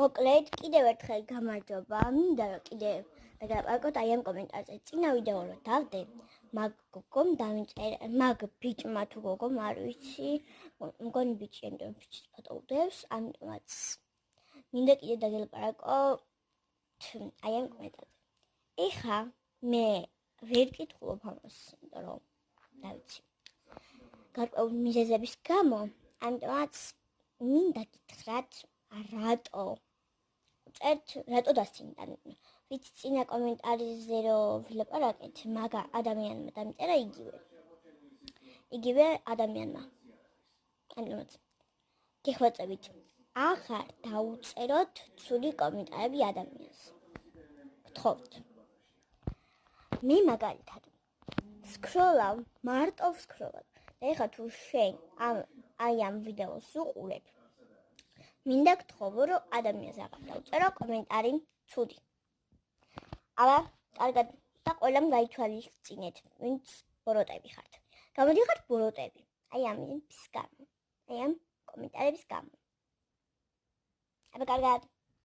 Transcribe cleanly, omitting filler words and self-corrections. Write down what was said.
მოკლედ, კიდევ ერთხელ გამარჯობა. მინდა რომ კიდევ დაგაპარაკოთ აი ამ კომენტარზე. წინა ვიდეო რო დავდე, მაგ გოგომ დამიწერა, მაგ ბიჭმა თუ გოგომ არ ვიცი, მგონი ბიჭი ამიტომ ბიჭის ფოტო უდევს, ამიტომაც მინდა კიდე დაგელაპარაკოთ აი ამ კომენტარზე. ეხა მე ვერ კითხულობ ამას, რომ რა ვიცი. გარკვეული მიზეზების გამო, ამიტომაც მინდა გითხრათ, რატო დასცინდა? ვიცი წინა კომენტარზე რომ ვილაპარაკეთ, მაგ ადამიანმა დამიწერა იგივე ადამიანმა. ამიტომაც გიხვეწებით, აღარ დაუწეროთ ცუდი კომენტარები ადამიანს. გთხოვთ. მე მაგალითად სკროლავ, მარტო ვსკროლავ. და ეხლა თუ შენ აი ამ ვიდეოს უყურებ, მინდა გთხოვო, რომ ადამიანს აღარ დაუწერო კომენტარი ცუდი. აბა, კარგად და ყველამ გაითვალისწინეთ, ვინც ბოროტები ხართ. გამოდიხართ ბოროტები, აი ამის გამო, აი ამ კომენტარების გამო. აბა, კარგად.